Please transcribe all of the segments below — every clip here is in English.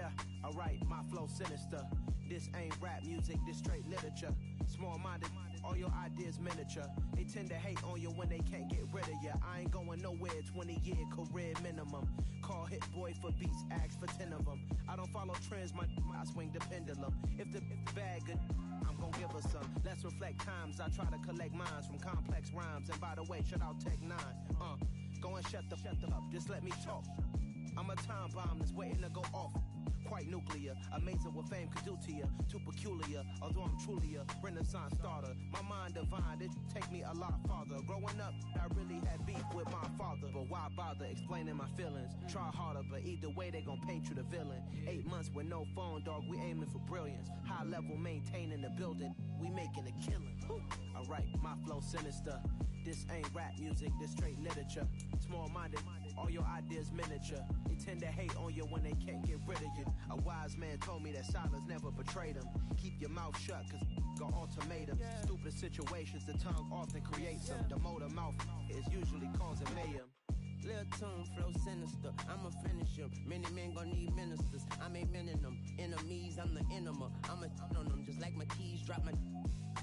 Yeah, alright, my flow sinister. This ain't rap music, this straight literature. Small-minded, all your ideas miniature. They tend to hate on you when they can't get rid of you. I ain't going nowhere, 20-year career minimum. Call Hit Boy for beats, ask for 10 of them. I don't follow trends, I swing the pendulum. If the bag good, I'm gon' give her some. Let's reflect times, I try to collect minds from complex rhymes. And by the way, shout out Tech 9. Go and shut the up, just let me talk. I'm a time bomb that's waiting to go off. Quite nuclear, amazing what fame could do to you. Too peculiar, although I'm truly a renaissance starter. My mind divine, it take me a lot farther. Growing up, I really had beef with my father. But why bother explaining my feelings? Try harder, but either way they gon' paint you the villain. 8 months with no phone, dog, we aiming for brilliance. High level maintaining the building, we making a killing. Alright, my flow sinister. This ain't rap music, this straight literature. Small-minded, all your ideas miniature. They tend to hate on you when they can't get rid of you. A wise man told me that silence never betrayed him. Keep your mouth shut, cause got ultimatums. Stupid situations, the tongue often creates them. The motor mouth is usually causing mayhem. Lil' tune, flow sinister, I'ma finish him. Many men gon' need ministers, I'm a men in them. Enemies, I'm the enema. I'ma on them, just like my keys, drop my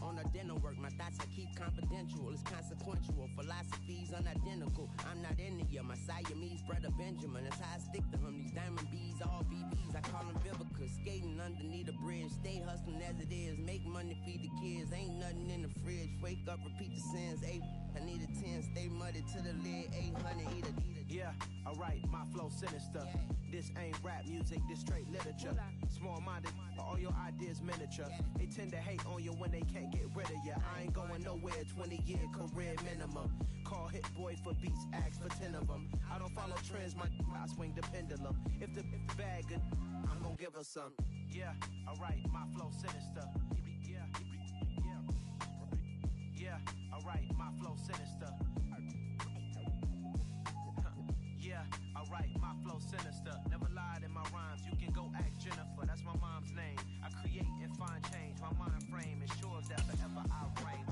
on the dinner work. My thoughts I keep confidential, it's consequential. Philosophies unidentical, I'm not India. My Siamese brother Benjamin, that's how I stick to him. These diamond bees, all BBs, I call them Vivica. Skating underneath the bridge, stay hustling as it is. Make money, feed the kids, ain't nothing in the fridge. Wake up, repeat the sins, I need a 10, stay muddy to the lid, 800, eat a. Yeah, alright, my flow sinister. This ain't rap music, this straight literature. Small-minded, all your ideas miniature. They tend to hate on you when they can't get rid of you. I ain't going nowhere, 20-year career minimum. Call Hit Boy for beats, ask for 10 of them. I don't follow trends, I swing the pendulum. If the bag good, I'm gon' give her some. Yeah, alright, my flow sinister. Yeah, alright, my flow sinister. Yeah, alright, my flow sinister. Never lied in my rhymes, you can go ask Jennifer. That's my mom's name. I create and find change. My mind frame ensures that forever I reign.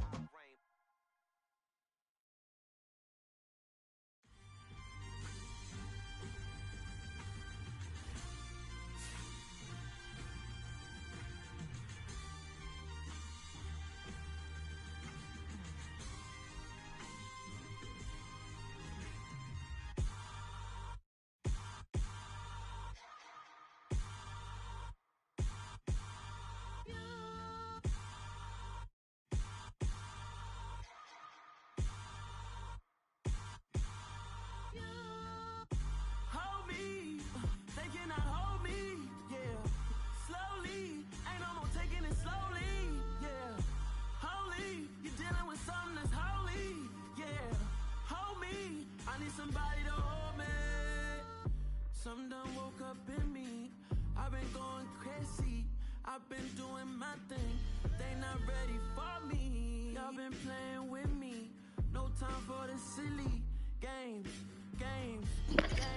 Some done woke up in me. I've been going crazy. I've been doing my thing. They not ready for me. Y'all been playing with me. No time for the silly games.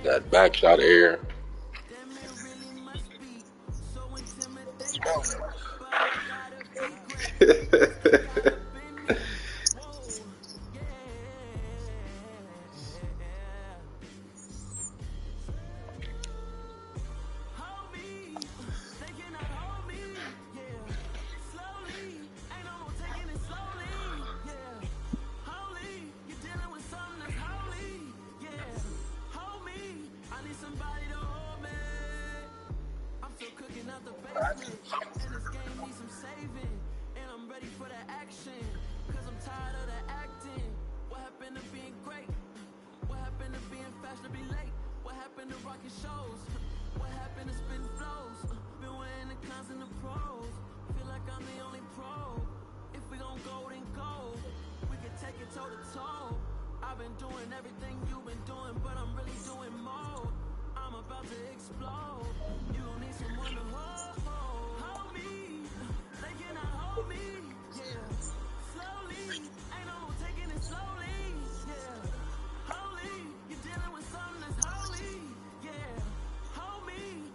That back shot of air. Damn, it really must be so intimidating. But I gotta be great. Got up in me. Whoa, yeah. Hold me, they cannot hold me, yeah. Slowly, ain't no more taking it slowly, yeah. Holy, you're dealing with something that's holy, yeah. Hold me, I need somebody to hold me. I'm still cooking out the basement, and this game needs some saving. And I'm ready for the action, cause I'm tired of the acting. What happened to being great? What happened to being fashionably late? What happened to rocking shows? What happened to spitting flows? Been weighing the cons and the pros. Feel like I'm the only pro. If we gon' go, then go. We can take it toe to toe. I've been doing everything you've been doing, but I'm really doing more. I'm about to explode. You gon' need someone to hold me. They cannot hold me. Yeah. Slowly, ain't no more taking it slowly. Yeah. Holy, you're dealing with something that's holy. Yeah. Hold me,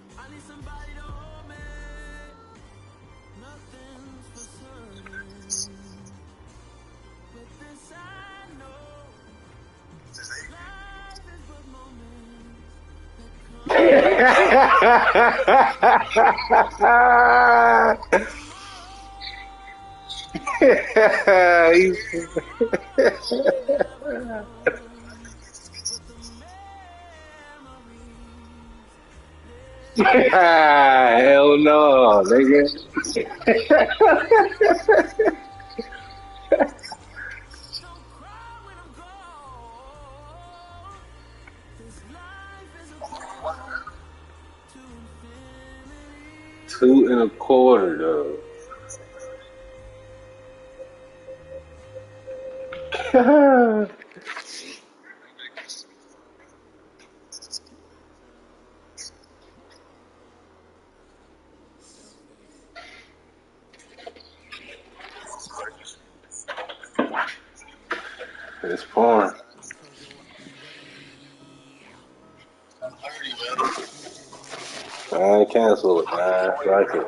Hell no, nigga. Don't cry when I'm gone. This life is a bore to infinity. 2.25 though. It's porn. I cancel it, man. Like it.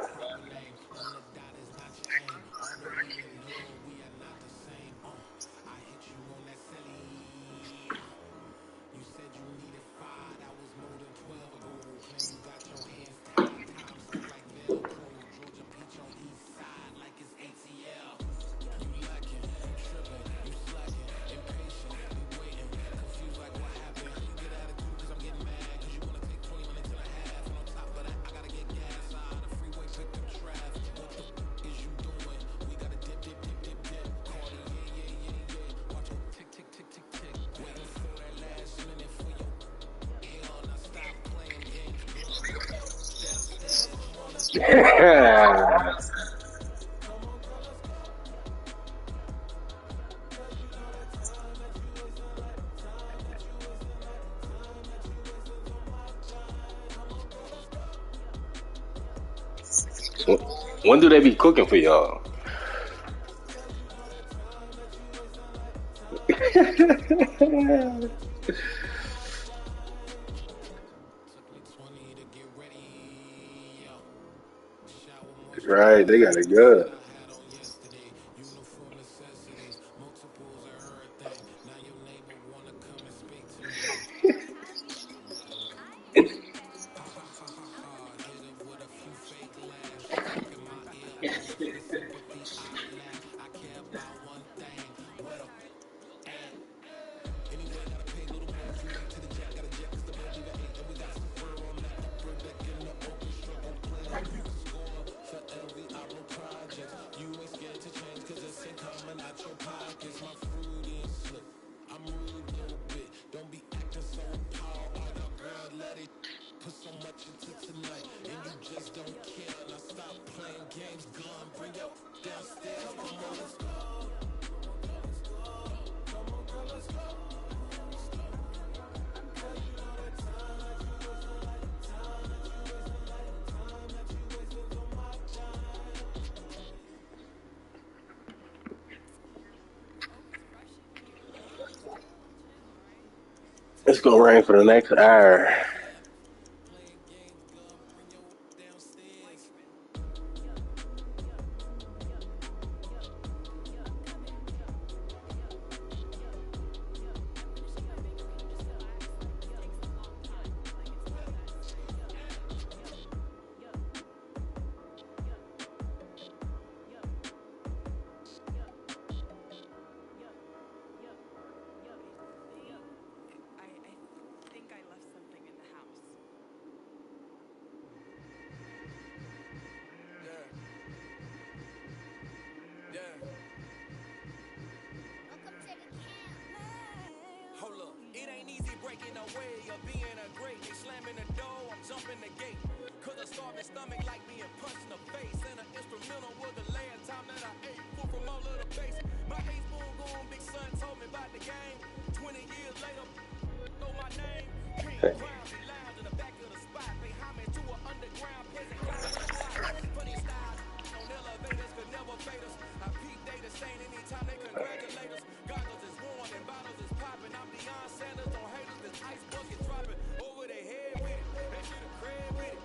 When do they be cooking for y'all? Right, they got it good. It's gonna rain for the next hour. I think I left something in the house. Yeah. Yeah. Hold up, it ain't easy breaking away or being a great. They slamming the door, I'm jumping the gate. Cause a starving stomach like being punched in the face. And an instrumental was the last time that I ate. Food from all of the base. My ace boom goon, big son told me about the game. 20 years later, know my name. King Crown, be lounge in the back of the spot. Pay homage to an underground peasant clown with a block. Funny style on elevators could never fade us. I peak data stain anytime they congratulate us. Goggles is worn and bottles is popping. I'm Deion Sanders on haters, this ice bucket dropping over their head with it. They should have cred with it.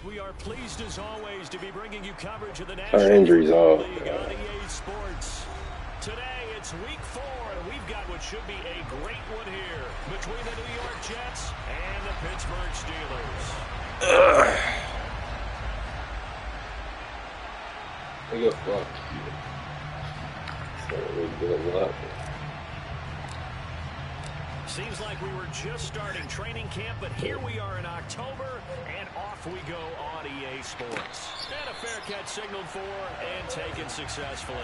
We are pleased as always to be bringing you coverage of the Our National injuries Football off. League on EA Sports. Today it's week 4, and we've got what should be a great one here between the New York Jets and the Pittsburgh Steelers. Nigga, fuck. So we good luck. Seems like we were just starting training camp, but here we are in October, and off we go on EA Sports. And a fair catch signaled for and taken successfully.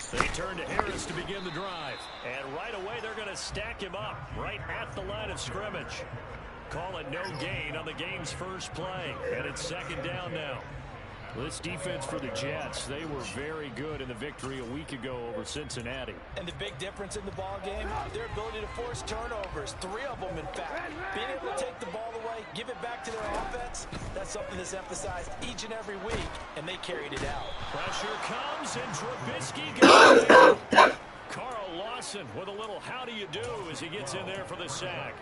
They turn to Harris to begin the drive. And right away, they're going to stack him up right at the line of scrimmage. Call it no gain on the game's first play. And it's second down now. This defense for the Jets, they were very good in the victory a week ago over Cincinnati. And the big difference in the ball game, their ability to force turnovers, 3 of them in fact. Being able to take the ball away, give it back to their offense, that's something that's emphasized each and every week, and they carried it out. Pressure comes, and Trubisky goes in. Carl Lawson with a little how do you do as he gets in there for the sack.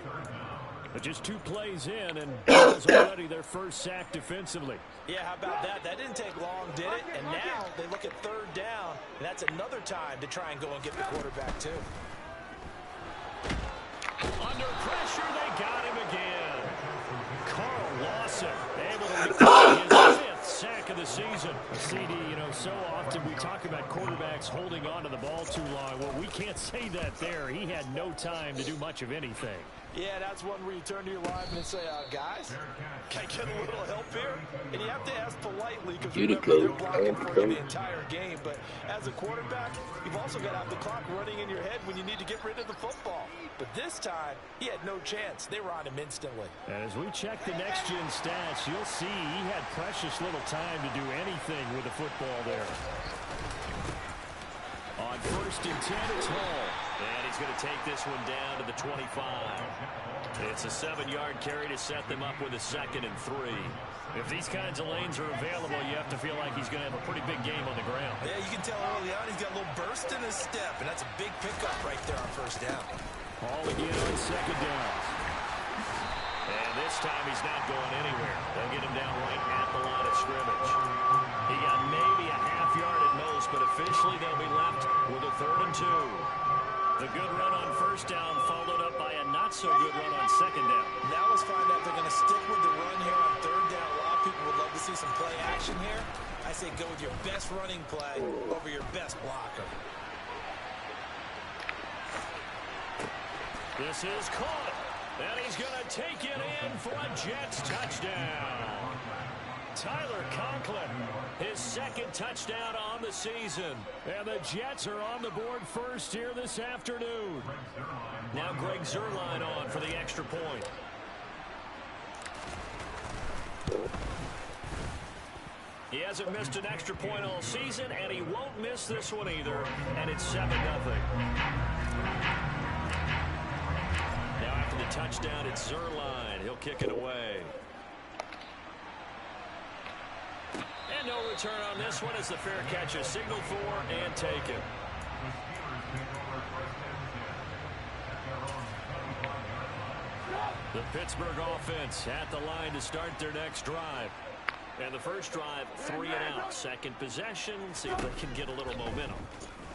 But just 2 plays in, and that's already their first sack defensively. Yeah, how about that? That didn't take long, did it? And now they look at third down, and that's another time to try and go and get the quarterback, too. Under pressure, they got him again. Carl Lawson able to record his 5th sack of the season. CD, you know, so often we talk about quarterbacks holding on to the ball too long. Well, we can't say that there. He had no time to do much of anything. Yeah, that's one where you turn to your lineman and say, guys, can I get a little help here? And you have to ask politely because remember, they're blocking for you the entire game. But as a quarterback, you've also got to have the clock running in your head when you need to get rid of the football. But this time, he had no chance. They were on him instantly. And as we check the next-gen stats, you'll see he had precious little time to do anything with the football there. On 1st and 10, it's Hall. And he's going to take this one down to the 25. It's a 7-yard carry to set them up with a 2nd and 3. If these kinds of lanes are available, you have to feel like he's going to have a pretty big game on the ground. Yeah, you can tell early on he's got a little burst in his step, and that's a big pickup right there on 1st down. Hall again on 2nd down. And this time he's not going anywhere. They'll get him down right at the line of scrimmage. He got maybe a half yard at most, but officially they'll be left with a 3rd and 2. The good run on 1st down followed up by a not-so-good run on 2nd down. Now let's find out if they're going to stick with the run here on 3rd down. A lot of people would love to see some play action here. I say go with your best running play over your best blocker. This is caught, and he's going to take it in for a Jets touchdown. Tyler Conklin, his 2nd touchdown on the season. And the Jets are on the board first here this afternoon. Now Greg Zuerlein on for the extra point. He hasn't missed an extra point all season, and he won't miss this one either. And it's 7-0. Now after the touchdown, it's Zuerlein. He'll kick it away. And no return on this one as the fair catch is signaled for and taken. The Pittsburgh offense at the line to start their next drive. And the first drive, 3 and out. Second possession, see if they can get a little momentum.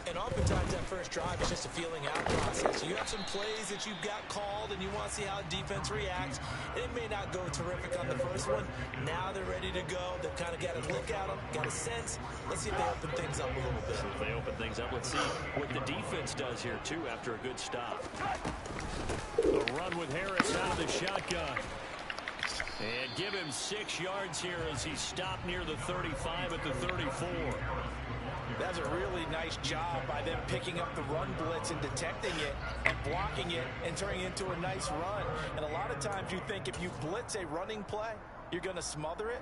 And oftentimes that first drive is just a feeling out process. You have some plays that you've got called and you want to see how the defense reacts. It may not go terrific on the first one. Now they're ready to go. They've kind of got a look at them, got a sense. Let's see if they open things up a little bit. If they open things up, let's see what the defense does here, too, after a good stop. A run with Harris out of the shotgun. And give him 6 yards here as he stopped near the 35 at the 34. That's a really nice job by them picking up the run blitz and detecting it and blocking it and turning it into a nice run. And a lot of times you think if you blitz a running play, you're going to smother it.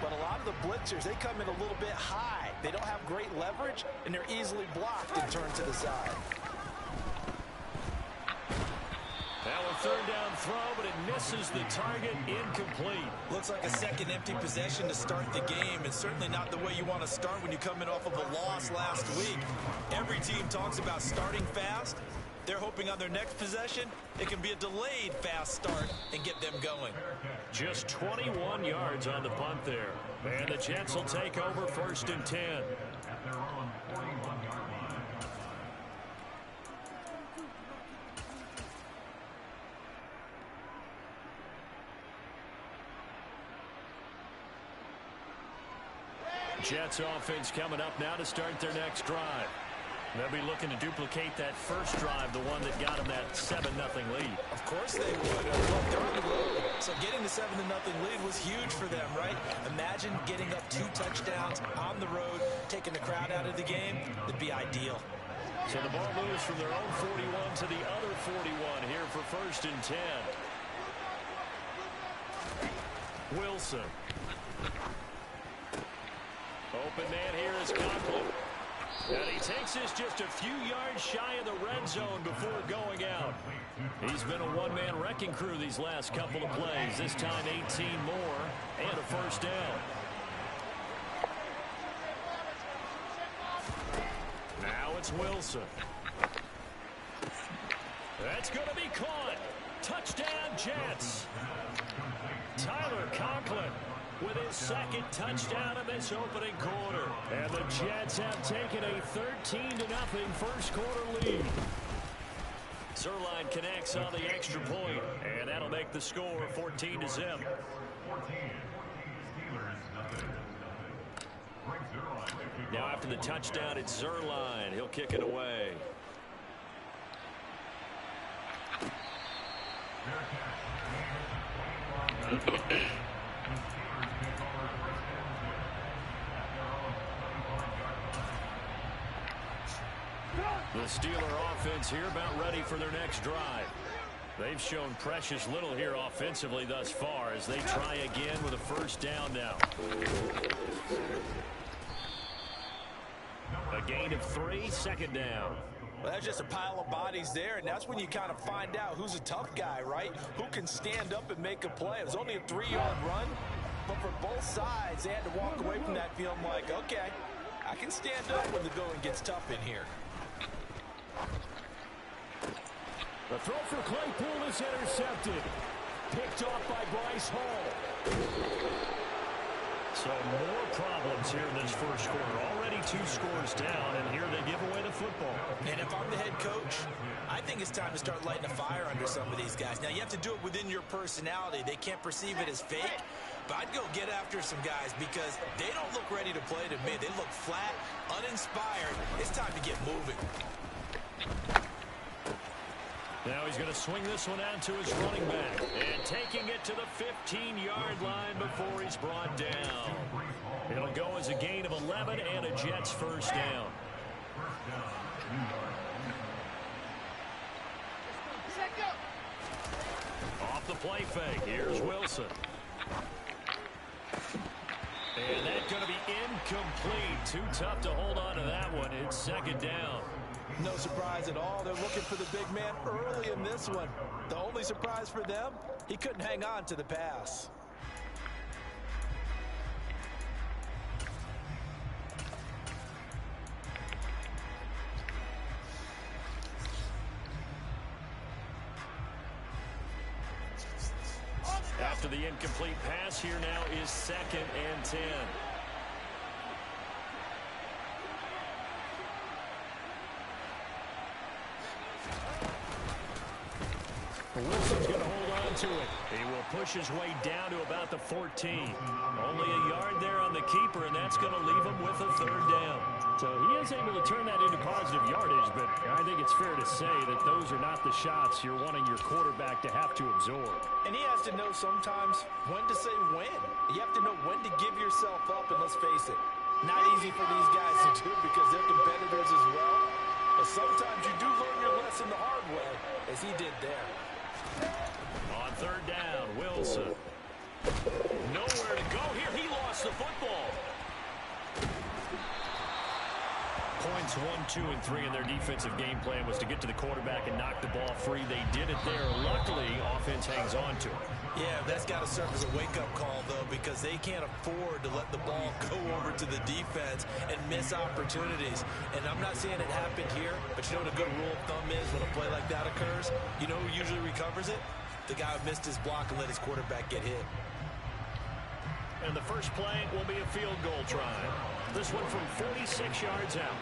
But a lot of the blitzers, they come in a little bit high. They don't have great leverage, and they're easily blocked and turned to the side. Now a third down throw, but it misses the target, incomplete. Looks like a second empty possession to start the game, and certainly not the way you want to start when you come in off of a loss last week. Every team talks about starting fast. They're hoping on their next possession, it can be a delayed fast start and get them going. Just 21 yards on the punt there. And the Jets will take over 1st and 10. Jets offense coming up now to start their next drive. They'll be looking to duplicate that first drive, the one that got them that 7-0 lead. Of course they would. Well, they're on the road, so getting the 7-0 lead was huge for them, right? Imagine getting up 2 touchdowns on the road, taking the crowd out of the game. It'd be ideal. So the ball moves from their own 41 to the other 41 here for 1st and 10. Wilson. Open man here is Conklin. And he takes this just a few yards shy of the red zone before going out. He's been a one-man wrecking crew these last couple of plays. This time 18 more and a first down. Now it's Wilson. That's going to be caught. Touchdown, Jets. Tyler Conklin with his second touchdown in this opening quarter. And the Jets have taken a 13-0 first quarter lead. Zerline connects on the extra point, and that'll make the score 14-0. Now after the touchdown, it's Zerline. He'll kick it away. The Steeler offense here about ready for their next drive. They've shown precious little here offensively thus far as they try again with a first down now. A gain of 3, 2nd down. Well, that's just a pile of bodies there, and that's when you kind of find out who's a tough guy, right? Who can stand up and make a play. It was only a 3-yard run, but for both sides, they had to walk away from that feeling like, okay, I can stand up when the going gets tough in here. The throw for Claypool is intercepted. Picked off by Bryce Hall. So more problems here in this first quarter. Already 2 scores down, and here they give away the football. And if I'm the head coach, I think it's time to start lighting a fire under some of these guys. Now, you have to do it within your personality. They can't perceive it as fake. But I'd go get after some guys because they don't look ready to play to me. They look flat, uninspired. It's time to get moving. Now he's going to swing this one out to his running back. And taking it to the 15-yard line before he's brought down. It'll go as a gain of 11 and a Jets first down. Off the play fake. Here's Wilson. And that's going to be incomplete. Too tough to hold on to that one. It's 2nd down. No surprise at all. They're looking for the big man early in this one. The only surprise for them, he couldn't hang on to the pass. After the incomplete pass, here now is 2nd and 10. Wilson's going to hold on to it. He will push his way down to about the 14. Only a yard there on the keeper, and that's going to leave him with a 3rd down. So he is able to turn that into positive yardage, but I think it's fair to say that those are not the shots you're wanting your quarterback to have to absorb. And he has to know sometimes when to say when. You have to know when to give yourself up, and let's face it, not easy for these guys to do because they're competitors as well. But sometimes you do learn your lesson the hard way, as he did there. On 3rd down, Wilson. Nowhere to go here. He lost the football. points 1, 2, and 3 in their defensive game plan was to get to the quarterback and knock the ball free. They did it there. Luckily, offense hangs on to it. Yeah, that's got to serve as a wake-up call, though, because they can't afford to let the ball go over to the defense and miss opportunities. And I'm not saying it happened here, but you know what a good rule of thumb is when a play like that occurs? You know who usually recovers it? The guy who missed his block and let his quarterback get hit. And the first play will be a field goal try. This one from 46 yards out.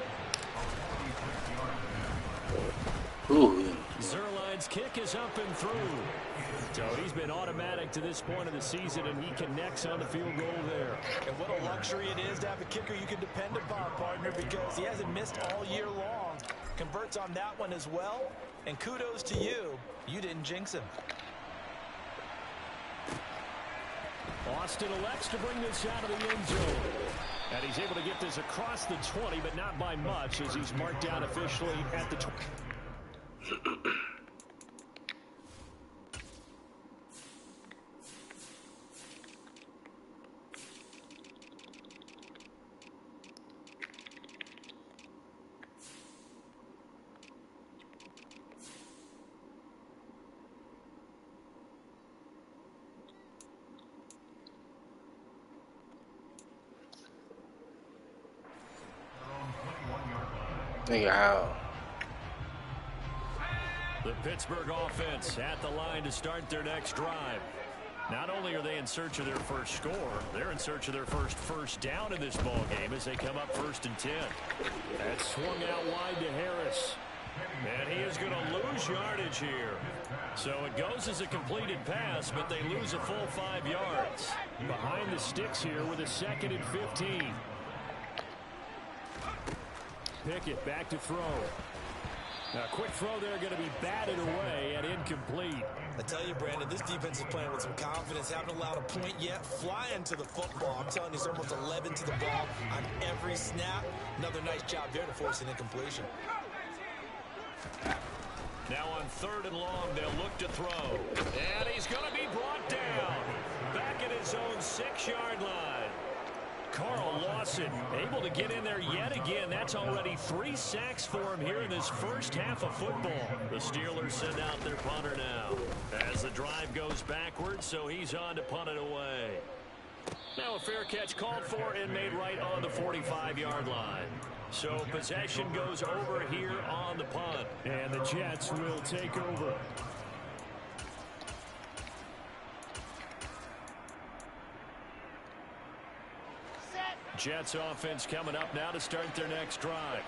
Ooh. Zerline's kick is up and through. So he's been automatic to this point of the season, and he connects on the field goal there. And what a luxury it is to have a kicker you can depend upon, partner, because he hasn't missed all year long. Converts on that one as well. And kudos to you. You didn't jinx him. Austin elects to bring this out of the end zone. And he's able to get this across the 20, but not by much, as he's marked down officially at the 20. Wow. The Pittsburgh offense at the line to start their next drive. Not only are they in search of their first score, they're in search of their first down in this ball game as they come up 1st and 10. That's swung out wide to Harris. And he is going to lose yardage here. So it goes as a completed pass, but they lose a full 5 yards. Behind the sticks here with a 2nd and 15. Pickett back to throw. A quick throw there, going to be batted away and incomplete. I tell you, Brandon, this defense is playing with some confidence. Haven't allowed a point yet. Flying to the football. I'm telling you, it's almost 11 to the ball on every snap. Another nice job there to force an incompletion. Now on 3rd and long, they'll look to throw. And he's going to be brought down. Back at his own 6-yard line. Carl Lawson able to get in there yet again. That's already 3 sacks for him here in this first half of football. The Steelers send out their punter now as the drive goes backwards, so he's on to punt it away. Now a fair catch called for and made right on the 45-yard line. So possession goes over here on the punt. And the Jets will take over. Jets offense coming up now to start their next drive.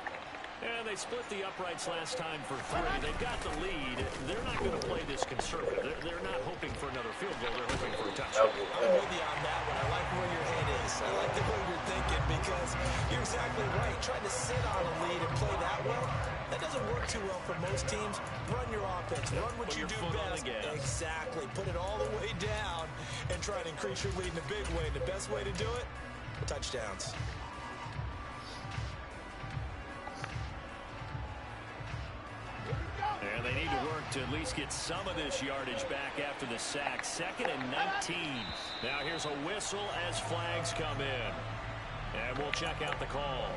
And they split the uprights last time for 3. They've got the lead. They're not going to play this conservative. They're not hoping for another field goal. They're hoping for a touchdown. I'm with you on that one. I like where your head is. I like the way you're thinking because you're exactly right. Trying to sit on a lead and play that well, that doesn't work too well for most teams. Run your offense. Run what you do best. Exactly. Put it all the way down and try to increase your lead in a big way. The best way to do it, touchdowns. And they need to work to at least get some of this yardage back after the sack. 2nd and 19. Now here's a whistle as flags come in. And we'll check out the call.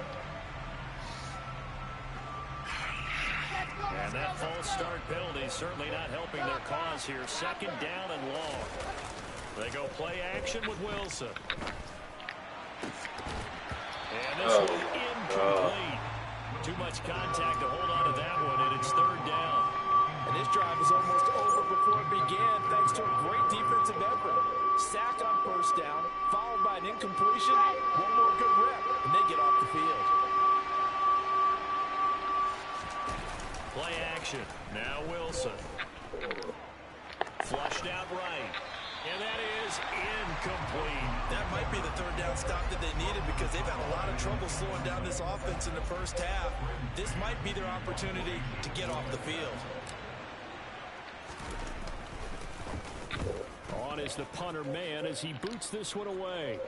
And that false start penalty is certainly not helping their cause here. 2nd down and long. They go play action with Wilson. And this one incomplete. Too much contact to hold on to that one, and it's 3rd down. And this drive is almost over before it began, thanks to a great defensive effort. Sack on 1st down, followed by an incompletion. One more good rep, and they get off the field. Play action. Now Wilson. Flushed out right. And that is incomplete. That might be the 3rd down stop that they needed because they've had a lot of trouble slowing down this offense in the first half. This might be their opportunity to get off the field. On is the punter man as he boots this one away.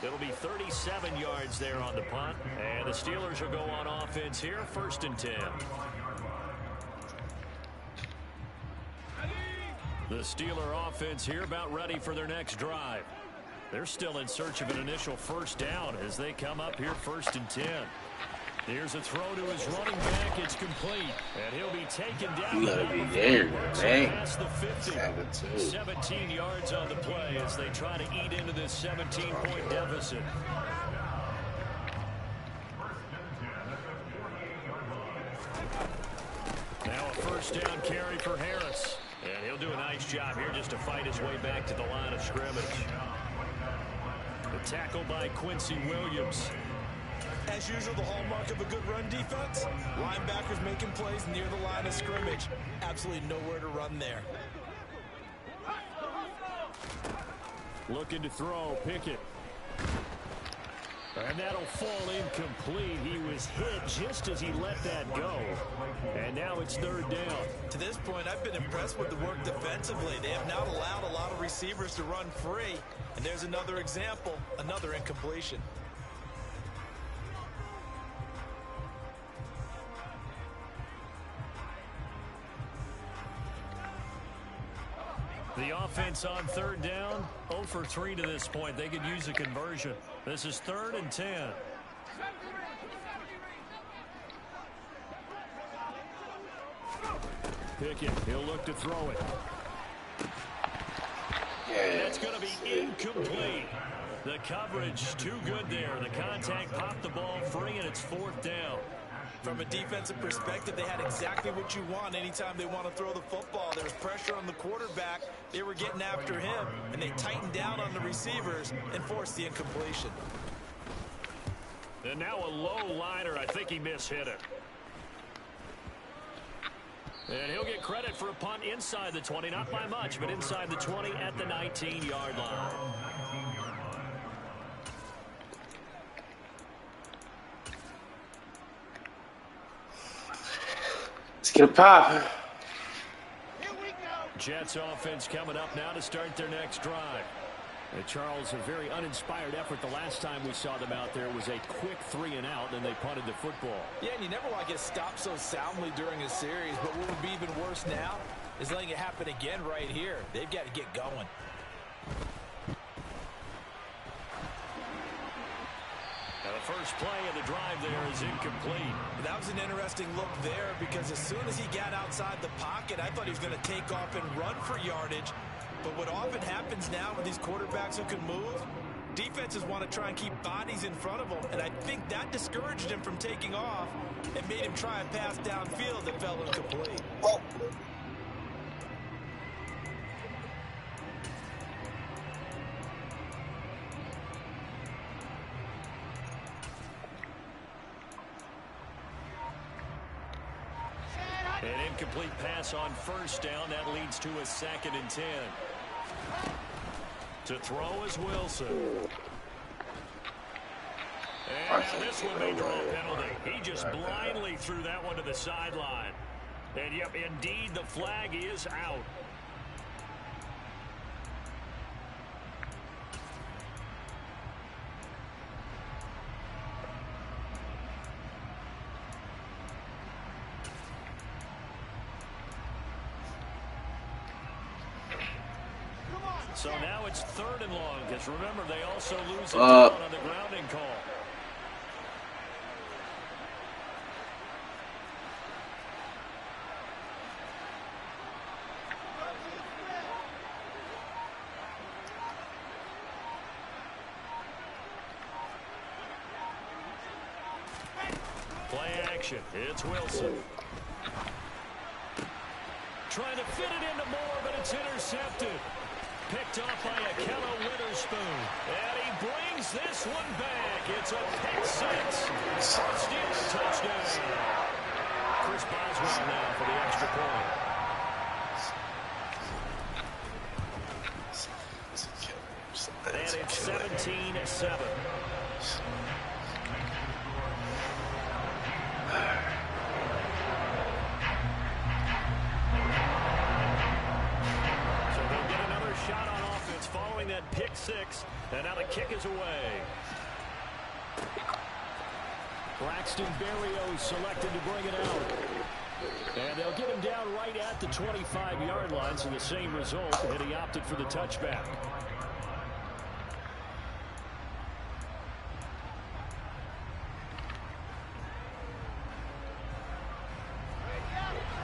It'll be 37 yards there on the punt. And the Steelers will go on offense here, 1st and 10. The Steeler offense here about ready for their next drive. They're still in search of an initial first down as they come up here 1st and 10. Here's a throw to his running back. It's complete. And he'll be taken down. You gotta be there, man. Past the 50. 17 yards on the play as they try to eat into this 17-point deficit. Now a first down carry for Harris. And he'll do a nice job here just to fight his way back to the line of scrimmage. The tackle by Quincy Williams. As usual, the hallmark of a good run defense, linebackers making plays near the line of scrimmage. Absolutely nowhere to run there. Looking to throw, Pickett. And that'll fall incomplete. He was hit just as he let that go. And now it's 3rd down. To this point, I've been impressed with the work defensively. They have not allowed a lot of receivers to run free. And there's another example, another incompletion. The offense on 3rd down, 0 for 3 to this point. They could use a conversion. This is 3rd and 10. Pickett, he'll look to throw it. That's going to be incomplete. The coverage too good there. The contact popped the ball free, and it's 4th down. From a defensive perspective, they had exactly what you want anytime they want to throw the football. There was pressure on the quarterback. They were getting after him, and they tightened down on the receivers and forced the incompletion. And now a low liner. I think he mishit it. And he'll get credit for a punt inside the 20. Not by much, but inside the 20 at the 19-yard line. Let's get a pop. Jets offense coming up now to start their next drive. And Charles, a very uninspired effort the last time we saw them out there was a quick 3 and out, and they punted the football. Yeah, and you never want to get stopped so soundly during a series, but what would be even worse now is letting it happen again right here. They've got to get going. Now the first play of the drive there is incomplete. That was an interesting look there because as soon as he got outside the pocket, I thought he was going to take off and run for yardage. But what often happens now with these quarterbacks who can move, defenses want to try and keep bodies in front of them, and I think that discouraged him from taking off and made him try a pass downfield that fell incomplete. An incomplete pass on first down. That leads to a 2nd and 10. To throw is Wilson. And now this one may draw a penalty. He just blindly threw that one to the sideline. And yep, indeed, the flag is out. So now it's 3rd and long, because remember, they also lose a down on the grounding call. Play action. It's Wilson. Trying to fit it into Moore, but it's intercepted. Picked off by Akello Witherspoon. And he brings this one back. It's a pick 6. Steelers touchdown. Chris Boswell now for the extra point. And it's 17-7. Shot on offense following that pick 6, and now the kick is away. Braxton Berrios selected to bring it out. And they'll get him down right at the 25-yard line, so the same result, and he opted for the touchback.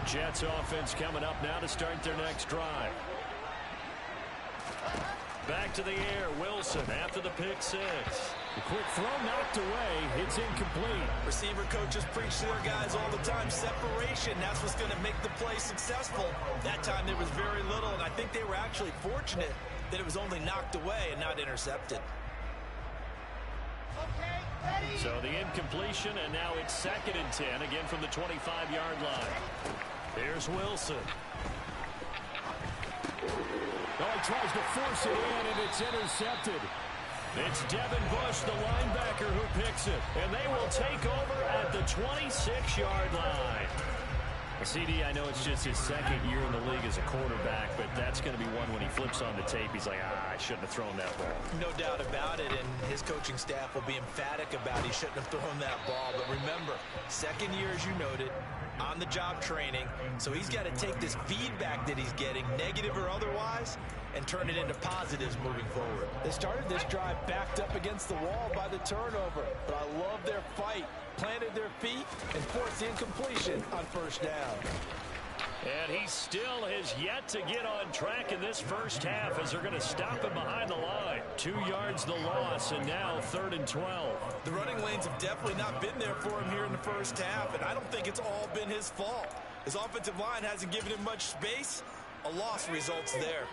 Jets offense coming up now to start their next drive. Back to the air, Wilson after the pick six. The quick throw knocked away. It's incomplete. Receiver coaches preach to their guys all the time. Separation, that's what's going to make the play successful. That time there was very little, and I think they were actually fortunate that it was only knocked away and not intercepted. So the incompletion, and now it's 2nd and 10, again from the 25-yard line. Here's Wilson. Oh, he tries to force it in, and it's intercepted. It's Devin Bush, the linebacker, who picks it. And they will take over at the 26-yard line. CD, I know it's just his 2nd year in the league as a quarterback, but that's going to be one when he flips on the tape. He's like, I shouldn't have thrown that ball. No doubt about it, and his coaching staff will be emphatic about he shouldn't have thrown that ball. But remember, 2nd year, as you noted, on-the-job training, so he's got to take this feedback that he's getting, negative or otherwise, and turn it into positives moving forward. They started this drive backed up against the wall by the turnover, but I love their fight. Planted their feet and forced the incompletion on 1st down. And he still has yet to get on track in this first half as they're going to stop him behind the line. 2 yards the loss, and now 3rd and 12. The running lanes have definitely not been there for him here in the first half, and I don't think it's all been his fault. His offensive line hasn't given him much space. A loss results there.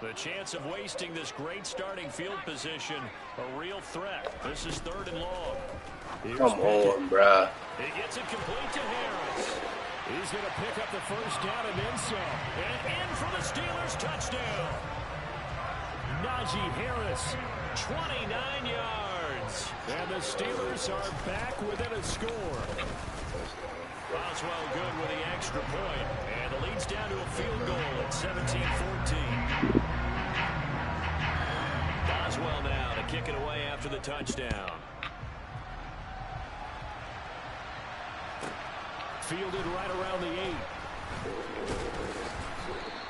The chance of wasting this great starting field position, a real threat. This is 3rd and long. Come on, bruh. He gets it complete to Harris. He's going to pick up the 1st down and then some. And in for the Steelers, touchdown. Najee Harris, 29 yards. And the Steelers are back within a score. Boswell good with the extra point. And the lead's down to a field goal at 17-14. Boswell now to kick it away after the touchdown. Fielded right around the 8.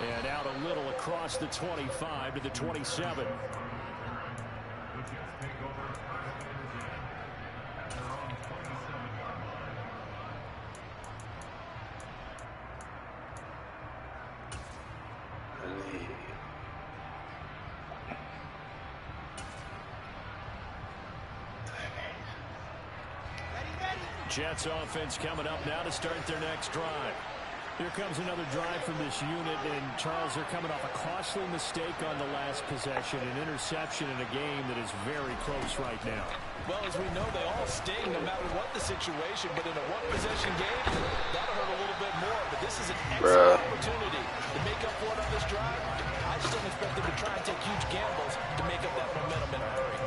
And out a little across the 25 to the 27. Jets offense coming up now to start their next drive. Here comes another drive from this unit, and Charles, they're coming off a costly mistake on the last possession, an interception in a game that is very close right now. Well, as we know, they all sting no matter what the situation, but in a one-possession game, that'll hurt a little bit more. But this is an excellent opportunity to make up for it on this drive. I just don't expect them to try and take huge gambles to make up that momentum in a hurry.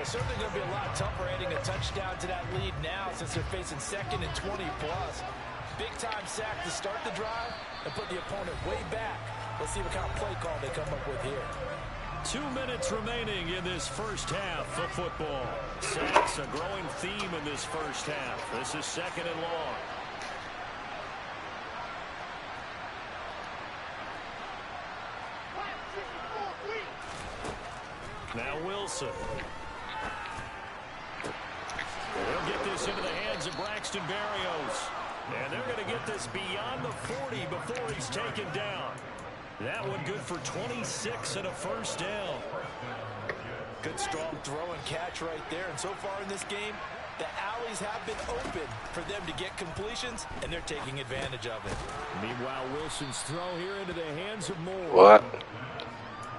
It's certainly going to be a lot tougher adding a touchdown to that lead now since they're facing 2nd and 20-plus. Big-time sack to start the drive and put the opponent way back. Let's see what kind of play call they come up with here. 2 minutes remaining in this first half of football. Sacks a growing theme in this first half. This is 2nd and long. Now Wilson. They'll get this into the hands of Braxton Berrios. And they're going to get this beyond the 40 before he's taken down. That one good for 26 and a 1st down. Good strong throw and catch right there. And so far in this game, the alleys have been open for them to get completions, and they're taking advantage of it. Meanwhile, Wilson's throw here into the hands of Moore. What?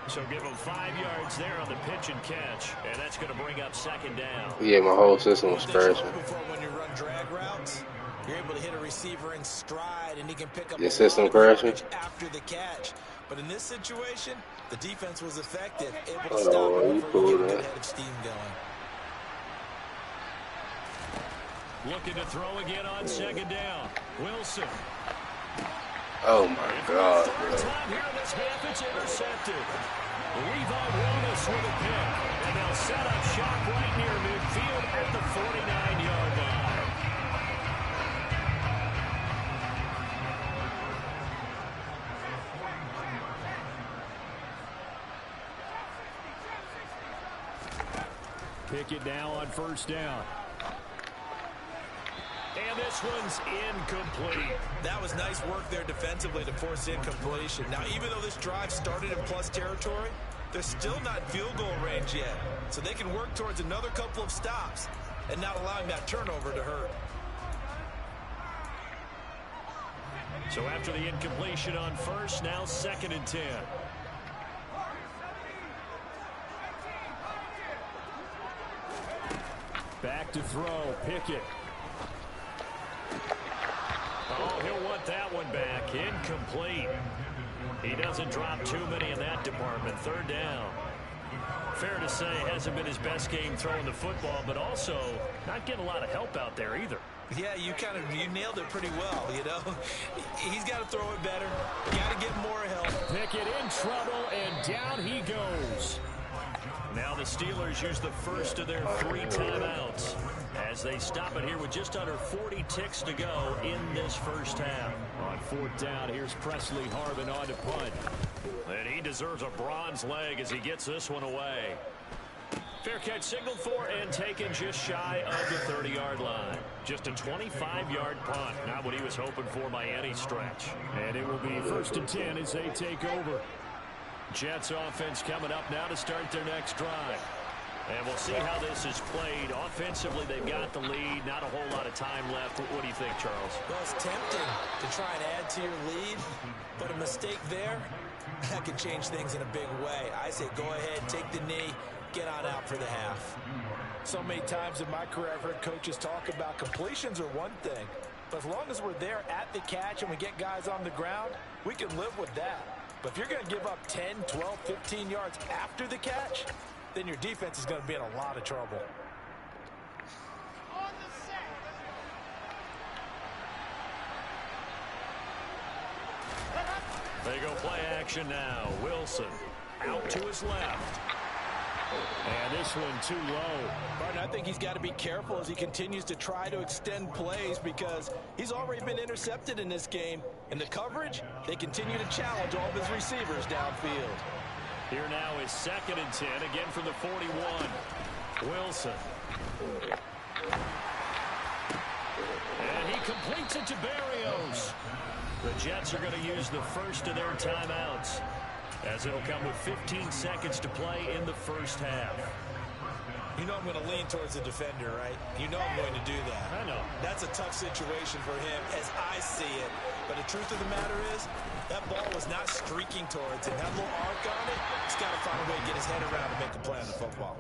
So give him 5 yards there on the pitch and catch, and that's going to bring up 2nd down. Yeah, my whole system was crashing. When you run drag routes, you're able to hit a receiver in stride, and he can pick up your system crashing after the catch. But in this situation, the defense was effective, able to Hold stop on, him you before he pulled get a that. good head of steam going. Looking to throw again on 2nd down. Wilson. Oh my God, Third bro. time here in this half, it's intercepted. Levi Willis with a pick, and they'll set up shop right near midfield at the 49-yard line. Pick it now on 1st down. And this one's incomplete. That was nice work there defensively to force incompletion. Now, even though this drive started in plus territory, they're still not in field goal range yet. So they can work towards another couple of stops and not allowing that turnover to hurt. So after the incompletion on first, now 2nd and 10. Back to throw, Pickett. Oh, he'll want that one back. Incomplete. He doesn't drop too many in that department. 3rd down. Fair to say, hasn't been his best game throwing the football, but also not getting a lot of help out there either. Yeah, you nailed it pretty well, you know. He's got to throw it better. Got to get more help. Pickett in trouble, and down he goes. Now the Steelers use the first of their 3 timeouts as they stop it here with just under 40 ticks to go in this first half. On 4th down, here's Presley Harvin on to punt. And he deserves a bronze leg as he gets this one away. Fair catch signaled for and taken just shy of the 30-yard line. Just a 25-yard punt. Not what he was hoping for by any stretch. And it will be 1st and 10 as they take over. Jets offense coming up now to start their next drive. And we'll see how this is played. Offensively, they've got the lead. Not a whole lot of time left. What do you think, Charles? Well, it's tempting to try and add to your lead, but a mistake there, that could change things in a big way. I say go ahead, take the knee, get on out for the half. So many times in my career, I've heard coaches talk about completions are one thing, but as long as we're there at the catch and we get guys on the ground, we can live with that. But if you're going to give up 10, 12, 15 yards after the catch, then your defense is going to be in a lot of trouble. They go play action now. Wilson out to his left. And this one too low. Martin, I think he's got to be careful as he continues to try to extend plays because he's already been intercepted in this game. And the coverage, they continue to challenge all of his receivers downfield. Here now is 2nd and 10, again from the 41. Wilson. And he completes it to Berrios. The Jets are going to use the first of their timeouts, as it'll come with 15 seconds to play in the first half. You know I'm going to lean towards the defender, right? You know I'm going to do that. I know. That's a tough situation for him as I see it. But the truth of the matter is, that ball was not streaking towards him. That little arc on it, he's got to find a way to get his head around and make a play on the football.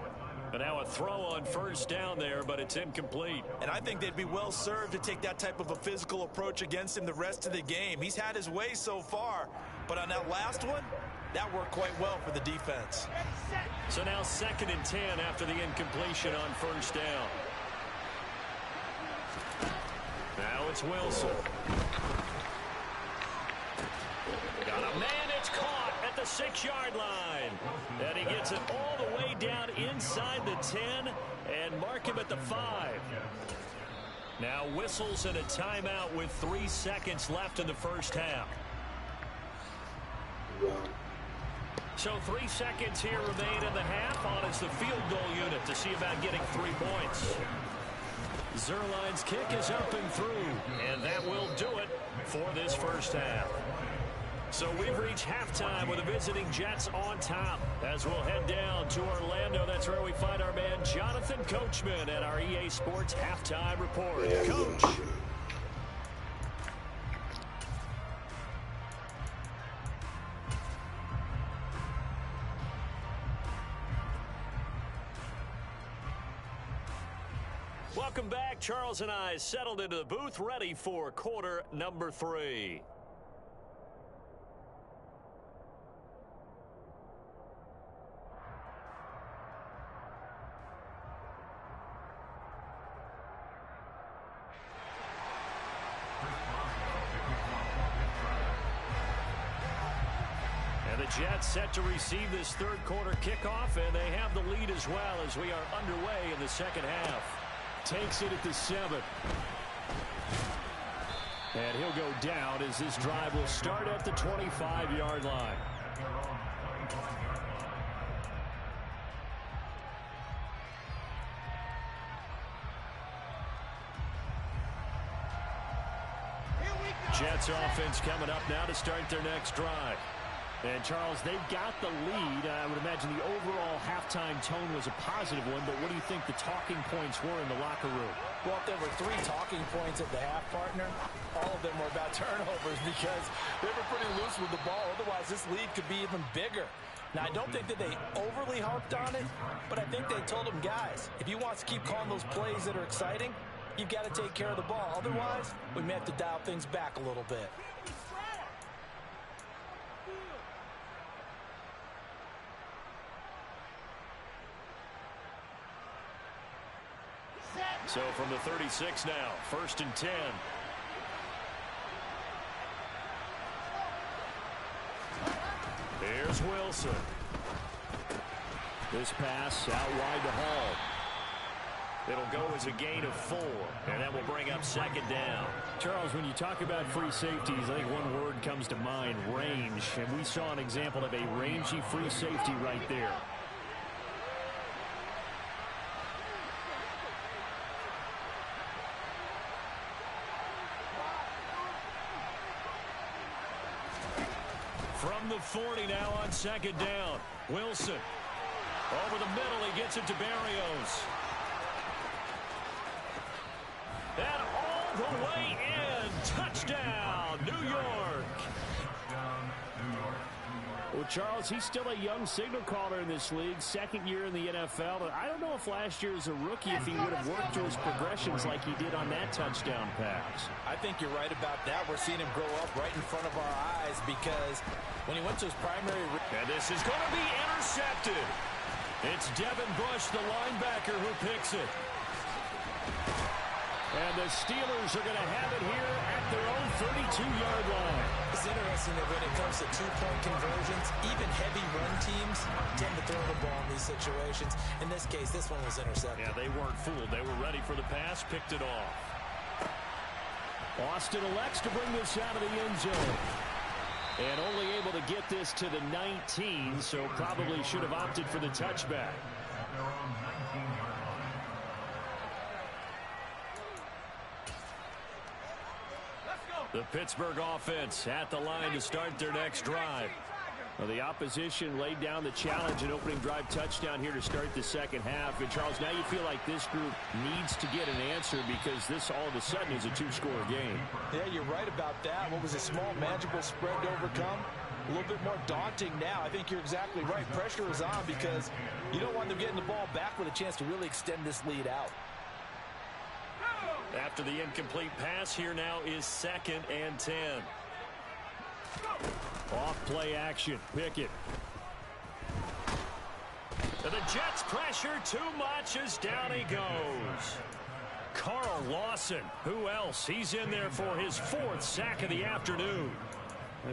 And now a throw on first down there, but it's incomplete. And I think they'd be well served to take that type of a physical approach against him the rest of the game. He's had his way so far, but on that last one, that worked quite well for the defense. So now 2nd and 10 after the incompletion on first down. Now it's Wilson. Got a man, it's caught at the 6-yard line. And he gets it all the way down inside the 10 and mark him at the 5. Now whistles and a timeout with 3 seconds left in the first half. So 3 seconds here remain in the half on as the field goal unit to see about getting 3 points. Zerline's kick is up and through, and that will do it for this first half. So we've reached halftime with the visiting Jets on top. As we'll head down to Orlando, that's where we find our man Jonathan Coachman at our EA Sports Halftime Report. Coach. Welcome back. Charles and I settled into the booth, ready for quarter number 3. And the Jets set to receive this third quarter kickoff, and they have the lead as well as we are underway in the second half. Takes it at the 7. And he'll go down as this drive will start at the 25-yard line. Jets offense coming up now to start their next drive. And, Charles, they've got the lead. I would imagine the overall halftime tone was a positive one, but what do you think the talking points were in the locker room? Well, if there were 3 talking points at the half, partner, all of them were about turnovers because they were pretty loose with the ball. Otherwise, this lead could be even bigger. Now, I don't think that they overly harped on it, but I think they told them, guys, if you want to keep calling those plays that are exciting, you've got to take care of the ball. Otherwise, we may have to dial things back a little bit. So from the 36 now, 1st and 10. Here's Wilson. This pass out wide to Hall. It'll go as a gain of 4, and that will bring up 2nd down. Charles, when you talk about free safeties, I think one word comes to mind, range. And we saw an example of a rangy free safety right there. From the 40 now on 2nd down. Wilson. Over the middle, he gets it to Barrios. And all the way in. Touchdown, New York. Well, Charles, he's still a young signal caller in this league, 2nd year in the NFL. But I don't know if last year as a rookie, if he would have worked through his progressions like he did on that touchdown pass. I think you're right about that. We're seeing him grow up right in front of our eyes because when he went to his primary... And this is going to be intercepted. It's Devin Bush, the linebacker, who picks it. And the Steelers are going to have it here at their own 32-yard line. It's interesting that when it comes to 2-point conversions, even heavy run teams tend to throw the ball in these situations. In this case, this one was intercepted. Yeah, they weren't fooled. They were ready for the pass, picked it off. Austin elects to bring this out of the end zone. And only able to get this to the 19, so probably should have opted for the touchback. The Pittsburgh offense at the line to start their next drive. Well, the opposition laid down the challenge and opening drive touchdown here to start the 2nd half. And, Charles, now you feel like this group needs to get an answer because this all of a sudden is a 2-score game. Yeah, you're right about that. What was a small, manageable spread to overcome? A little bit more daunting now. I think you're exactly right. Pressure is on because you don't want them getting the ball back with a chance to really extend this lead out. After the incomplete pass, here now is 2nd and 10. Off play action. Pickett. And the Jets pressure too much as down he goes. Carl Lawson. Who else? He's in there for his 4th sack of the afternoon.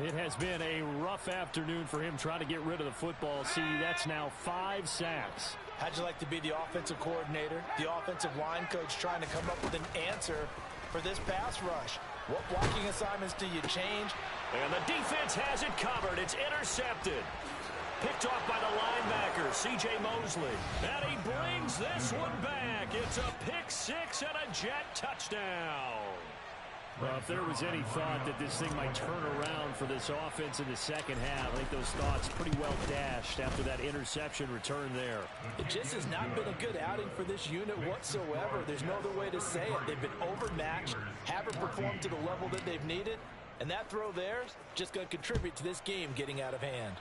It has been a rough afternoon for him trying to get rid of the football. See, that's now 5 sacks. How'd you like to be the offensive coordinator, the offensive line coach trying to come up with an answer for this pass rush? What blocking assignments do you change? And the defense has it covered. It's intercepted. Picked off by the linebacker, C.J. Mosley. And he brings this one back. It's a pick 6 and a Jet touchdown. Well, if there was any thought that this thing might turn around for this offense in the 2nd half, I think those thoughts pretty well dashed after that interception return there. It just has not been a good outing for this unit whatsoever. There's no other way to say it. They've been overmatched, haven't performed to the level that they've needed, and that throw there is just going to contribute to this game getting out of hand.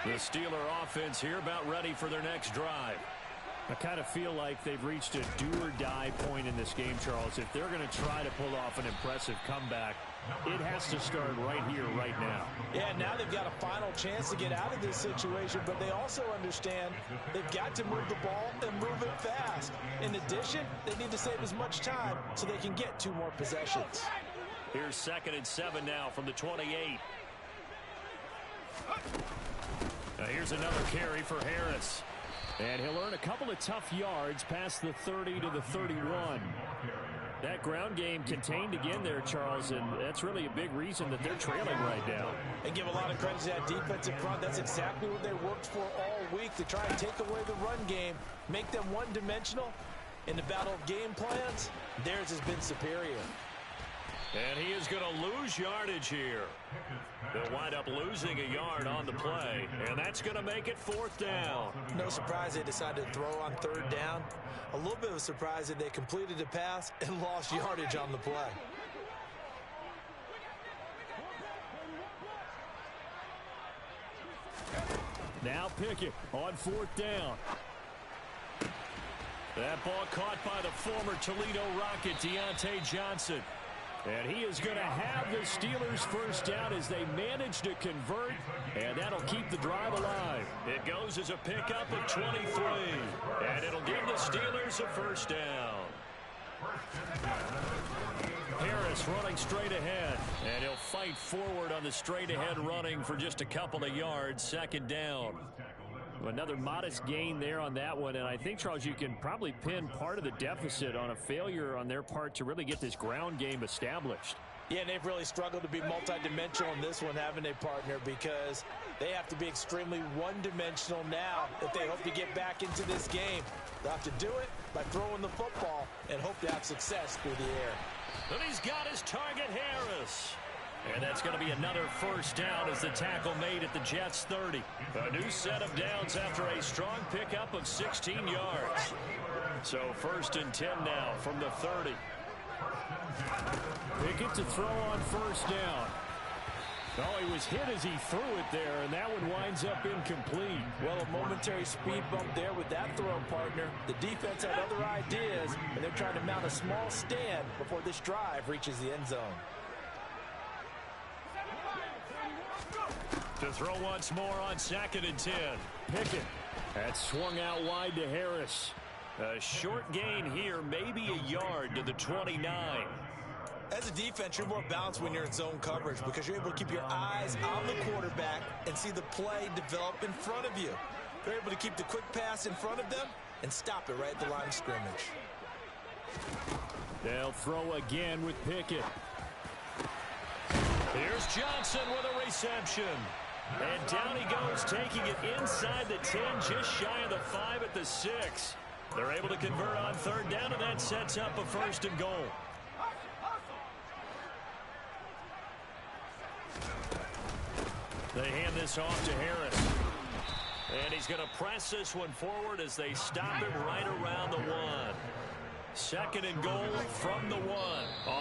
The Steeler offense here about ready for their next drive. I kind of feel like they've reached a do-or-die point in this game, Charles. If they're going to try to pull off an impressive comeback, it has to start right here, right now. Yeah, now they've got a final chance to get out of this situation, but they also understand they've got to move the ball and move it fast. In addition, they need to save as much time so they can get 2 more possessions. Here's 2nd and 7 now from the 28. Now here's another carry for Harris. And he'll earn a couple of tough yards past the 30 to the 31. That ground game contained again there, Charles, and that's really a big reason that they're trailing right now. And give a lot of credit to that defensive front. That's exactly what they worked for all week, to try and take away the run game, make them one-dimensional. In the battle of game plans, theirs has been superior. And he is going to lose yardage here. They'll wind up losing a yard on the play, and that's going to make it 4th down. No surprise they decided to throw on 3rd down. A little bit of a surprise that they completed the pass and lost yardage on the play. Now Pickett on 4th down. That ball caught by the former Toledo Rocket, Deontay Johnson. And he is going to have the Steelers 1st down as they manage to convert, and that'll keep the drive alive. It goes as a pickup of 23, and it'll give the Steelers a 1st down. Harris running straight ahead, and he'll fight forward on the straight-ahead running for just a couple of yards. 2nd down. Another modest gain there on that one, and I think, Charles, you can probably pin part of the deficit on a failure on their part to really get this ground game established. Yeah, and they've really struggled to be multidimensional in this one, haven't they, partner? Because they have to be extremely one-dimensional now if they hope to get back into this game. They'll have to do it by throwing the football and hope to have success through the air. And he's got his target, Harris. And that's going to be another 1st down as the tackle made at the Jets' 30. A new set of downs after a strong pickup of 16 yards. So 1st and 10 now from the 30. Pickett to throw on 1st down. Oh, he was hit as he threw it there, and that one winds up incomplete. Well, a momentary speed bump there with that throw, partner. The defense had other ideas, and they're trying to mount a small stand before this drive reaches the end zone. To throw once more on 2nd and 10. Pickett. That swung out wide to Harris. A short gain here, maybe a yard to the 29. As a defense, you're more balanced when you're in zone coverage because you're able to keep your eyes on the quarterback and see the play develop in front of you. They're able to keep the quick pass in front of them and stop it right at the line of scrimmage. They'll throw again with Pickett. Here's Johnson with a reception. And down he goes, taking it inside the 10, just shy of the 5 at the 6. They're able to convert on 3rd down, and that sets up a 1st and goal. They hand this off to Harris. And he's going to press this one forward as they stop him right around the 1. 2nd and goal from the 1.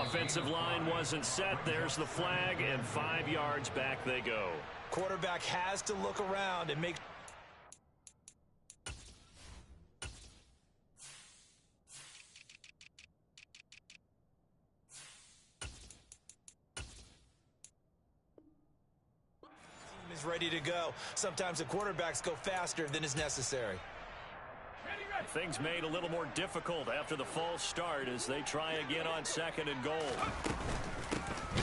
Offensive line wasn't set. There's the flag, and 5 yards back they go. Quarterback has to look around and make is ready to go. Sometimes the quarterbacks go faster than is necessary. Things made a little more difficult after the false start as they try again on 2nd and goal.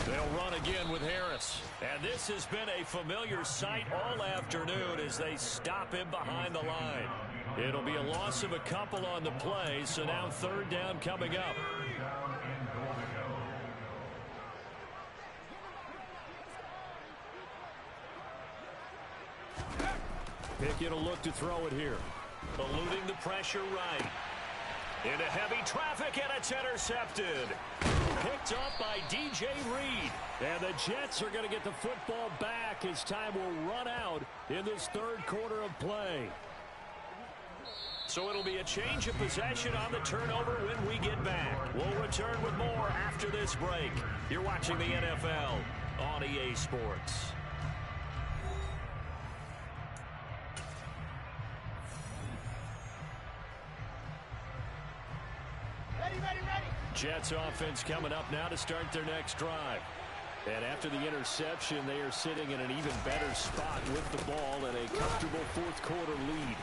They'll run again with Harris. And this has been a familiar sight all afternoon as they stop him behind the line. It'll be a loss of a couple on the play, so now 3rd down coming up. Pickett will look to throw it here. Eluding the pressure right. Into heavy traffic, and it's intercepted. Picked up by DJ Reed. And the Jets are going to get the football back as time will run out in this 3rd quarter of play. So it'll be a change of possession on the turnover when we get back. We'll return with more after this break. You're watching the NFL on EA Sports. Jets offense coming up now to start their next drive. And after the interception, they are sitting in an even better spot with the ball and a comfortable 4th quarter lead.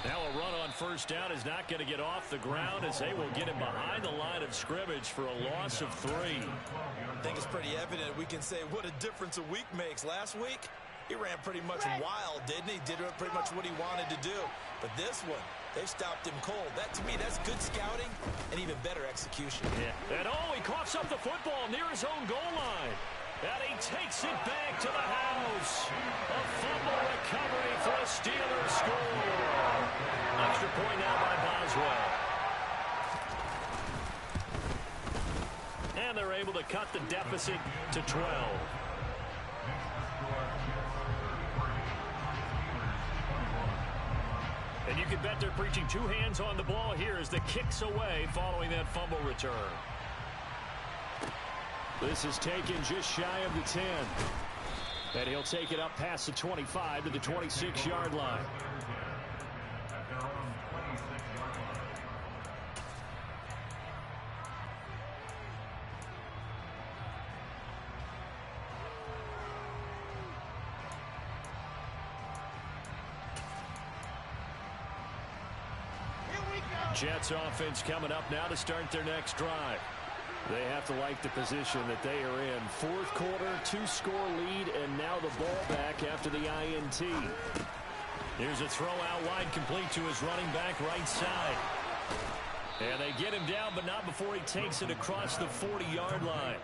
Now a run on 1st down is not going to get off the ground as they will get him behind the line of scrimmage for a loss of 3. I think it's pretty evident. We can say what a difference a week makes. Last week, he ran pretty much wild, didn't he? Did pretty much what he wanted to do. But this one, They've stopped him cold. That, to me, that's good scouting and even better execution. Yeah. And he coughs up the football near his own goal line. And he takes it back to the house. A fumble recovery for a Steelers score. Extra point now by Boswell. And they're able to cut the deficit to 12. And you can bet they're preaching two hands on the ball here as the kick's away following that fumble return. This is taken just shy of the 10. And he'll take it up past the 25 to the 26-yard line. Jets offense coming up now to start their next drive. They have to like the position that they are in. Fourth quarter, 2-score lead, and now the ball back after the INT. Here's a throw out wide, complete to his running back right side. And they get him down, but not before he takes it across the 40-yard line.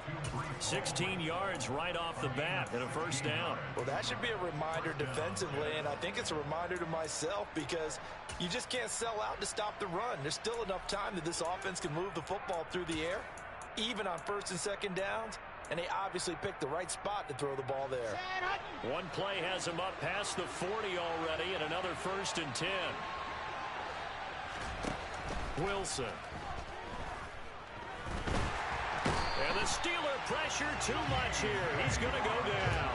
16 yards right off the bat and a first down. Well, that should be a reminder defensively, and I think it's a reminder to myself because you just can't sell out to stop the run. There's still enough time that this offense can move the football through the air, even on first and second downs, and they obviously picked the right spot to throw the ball there. One play has him up past the 40 already, and another first and 10. Wilson. And the Steeler pressure too much here. He's going to go down.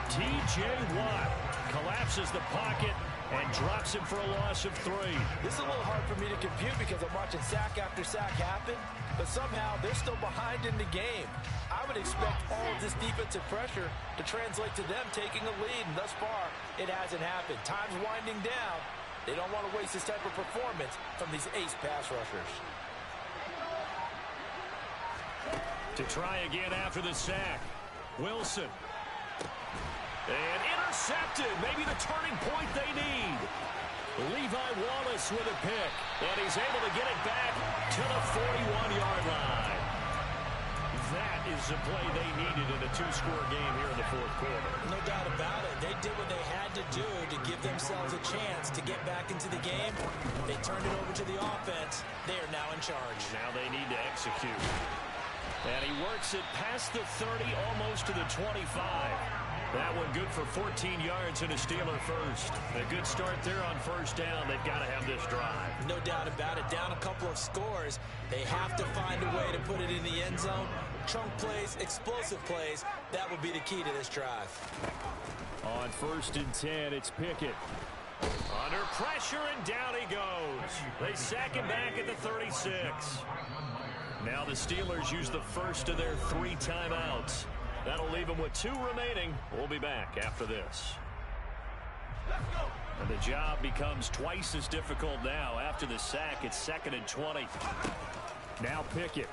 T.J. Watt collapses the pocket and drops him for a loss of 3. This is a little hard for me to compute because I'm watching sack after sack happen, but somehow they're still behind in the game. I would expect all of this defensive pressure to translate to them taking a lead, and thus far, it hasn't happened. Time's winding down. They don't want to waste this type of performance from these ace pass rushers. To try again after the sack. Wilson. And intercepted. Maybe the turning point they need. Levi Wallace with a pick. And he's able to get it back to the 41-yard line. That is the play they needed in a 2-score game here in the fourth quarter. No doubt about it. They did what they had to do to give themselves a chance to get back into the game. They turned it over to the offense. They are now in charge. Now they need to execute. And he works it past the 30, almost to the 25. That one good for 14 yards and a Steeler first. A good start there on first down. They've got to have this drive. No doubt about it. Down a couple of scores. They have to find a way to put it in the end zone. Chunk plays, explosive plays. That will be the key to this drive. On first and 10, it's Pickett. Under pressure, and down he goes. They sack him back at the 36. Now the Steelers use the first of their 3 timeouts. That'll leave them with 2 remaining. We'll be back after this. And the job becomes twice as difficult now. After the sack, it's 2nd and 20. Now Pickett.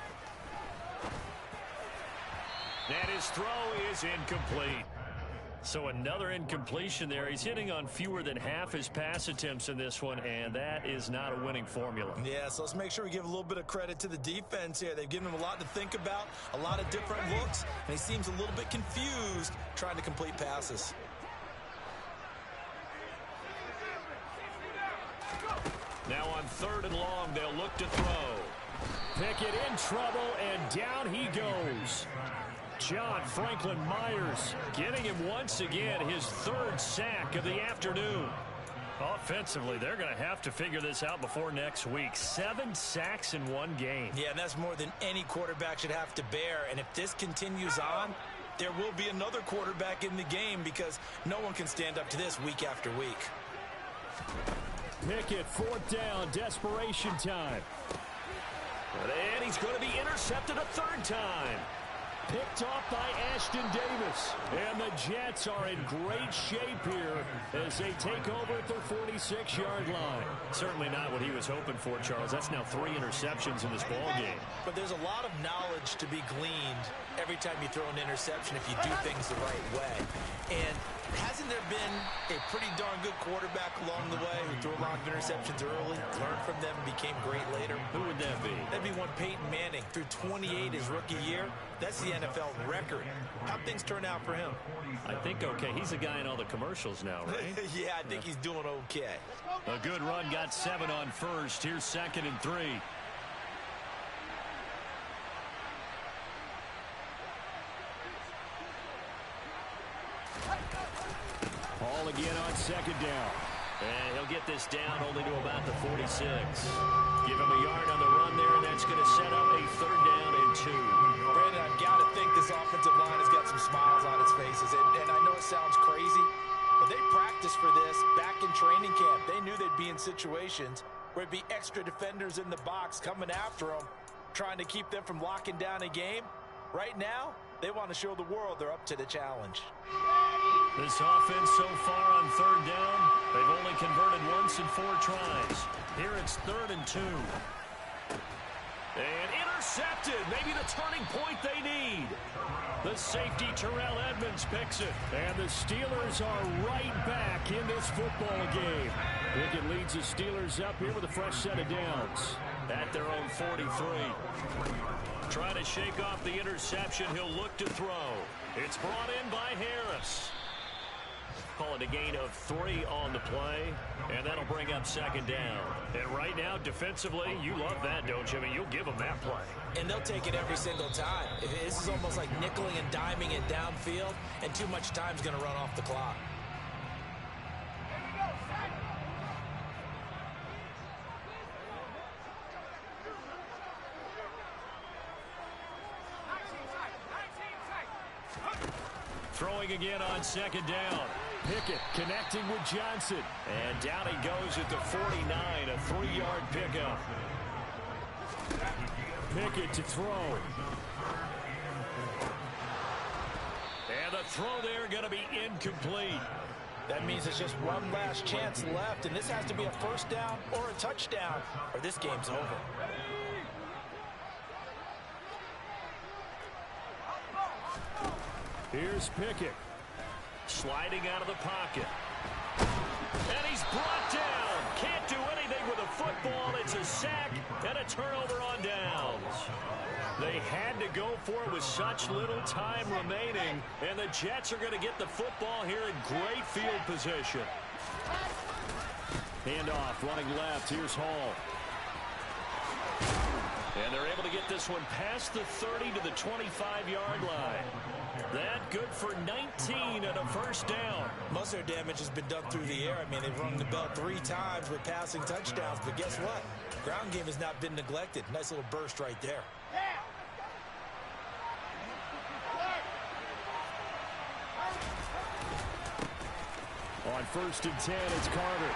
And his throw is incomplete. So another incompletion there. He's hitting on fewer than half his pass attempts in this one, and that is not a winning formula. Yeah, so let's make sure we give a little bit of credit to the defense here. They've given him a lot to think about, a lot of different looks, and he seems a little bit confused trying to complete passes. Now on 3rd and long, they'll look to throw. Pickett in trouble, and down he goes. John Franklin Myers getting him once again his 3rd sack of the afternoon. Offensively, they're going to have to figure this out before next week. 7 sacks in 1 game. Yeah, and that's more than any quarterback should have to bear. And if this continues on, there will be another quarterback in the game because no one can stand up to this week after week. Pickett, 4th down, desperation time. And he's going to be intercepted a 3rd time. Picked off by Ashton Davis. And the Jets are in great shape here as they take over at their 46-yard line. Certainly not what he was hoping for, Charles. That's now 3 interceptions in this ball game. But there's a lot of knowledge to be gleaned every time you throw an interception if you do things the right way. And hasn't there been a pretty darn good quarterback along the way who threw a lot of interceptions early, learned from them, and became great later? Who would that be? That'd be one Peyton Manning. Threw 28 his rookie year. That's the NFL record. How'd things turn out for him? I think okay. He's a guy in all the commercials now, right? Yeah, I think he's doing okay. A good run, got 7 on first. Here's 2nd and 3. Ball again on 2nd down. And he'll get this down only to about the 46. Give him a yard on the run there, and that's going to set up a 3rd down and 2. Brandon, I've got to think this offensive line has got some smiles on its faces. And I know it sounds crazy, but they practiced for this back in training camp. They knew they'd be in situations where it'd be extra defenders in the box coming after them, trying to keep them from locking down a game. Right now, they want to show the world they're up to the challenge. This offense so far on 3rd down, they've only converted once in 4 tries. Here it's 3rd and 2. And intercepted. Maybe the turning point they need. The safety, Terrell Edmonds, picks it. And the Steelers are right back in this football game. Pickett leads the Steelers up here with a fresh set of downs at their own 43. Trying to shake off the interception. He'll look to throw. It's brought in by Harris. Call it a gain of 3 on the play, and that'll bring up 2nd down. And right now, defensively, you love that, don't you? I mean, you'll give them that play. And they'll take it every single time. This is almost like nickeling and diming it downfield, and too much time's going to run off the clock. Throwing again on 2nd down. Pickett connecting with Johnson. And down he goes at the 49, a 3-yard pickup. Pickett to throw. And the throw there going to be incomplete. That means it's just one last chance left, and this has to be a 1st down or a touchdown, or this game's over. Here's Pickett. Sliding out of the pocket. And he's brought down. Can't do anything with a football. It's a sack and a turnover on downs. They had to go for it with such little time remaining. And the Jets are going to get the football here in great field position. Handoff running left. Here's Hall. And they're able to get this one past the 30 to the 25-yard line. That good for 19 and a 1st down. Most of their damage has been done through the air. I mean, they've rung the bell 3 times with passing touchdowns. But guess what? Ground game has not been neglected. Nice little burst right there. On 1st and 10, it's Carter.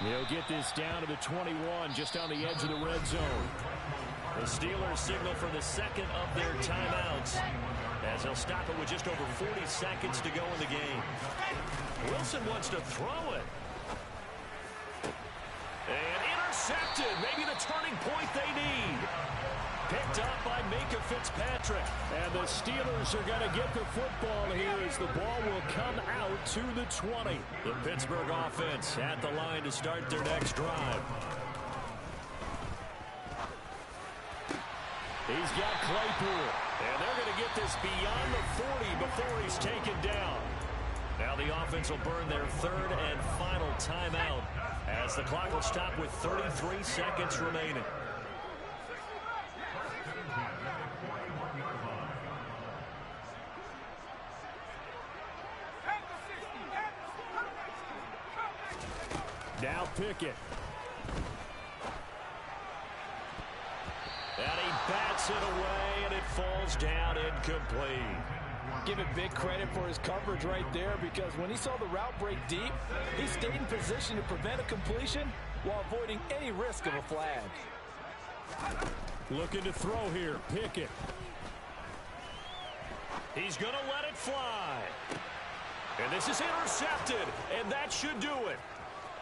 He'll get this down to the 21, just on the edge of the red zone. The Steelers signal for the 2nd of their timeouts, as they'll stop it with just over 40 seconds to go in the game. Wilson wants to throw it. And intercepted. Maybe the turning point they need. Picked up by Minka Fitzpatrick. And the Steelers are going to get the football here as the ball will come out to the 20. The Pittsburgh offense at the line to start their next drive. He's got Claypool. And they're going to get this beyond the 40 before he's taken down. Now the offense will burn their 3rd and final timeout as the clock will stop with 33 seconds remaining. Now Pickett. And he bats it away, and it falls down incomplete. Give it big credit for his coverage right there, because when he saw the route break deep, he stayed in position to prevent a completion while avoiding any risk of a flag. Looking to throw here, Pickett. He's going to let it fly. And this is intercepted, and that should do it.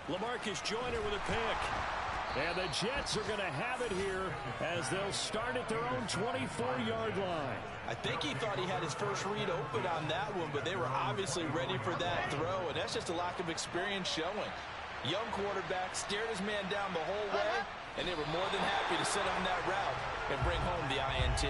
LaMarcus Joyner with a pick. And the Jets are going to have it here as they'll start at their own 24-yard line. I think he thought he had his first read open on that one, but they were obviously ready for that throw, and that's just a lack of experience showing. Young quarterback stared his man down the whole way, and they were more than happy to set on that route and bring home the INT.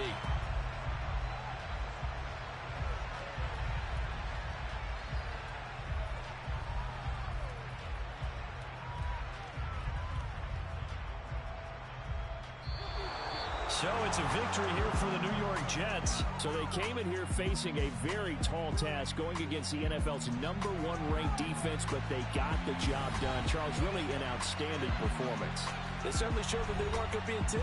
So it's a victory here for the New York Jets. So they came in here facing a very tall task going against the NFL's #1 ranked defense, but they got the job done. Charles, really an outstanding performance. They certainly showed that they weren't going to be intimidated.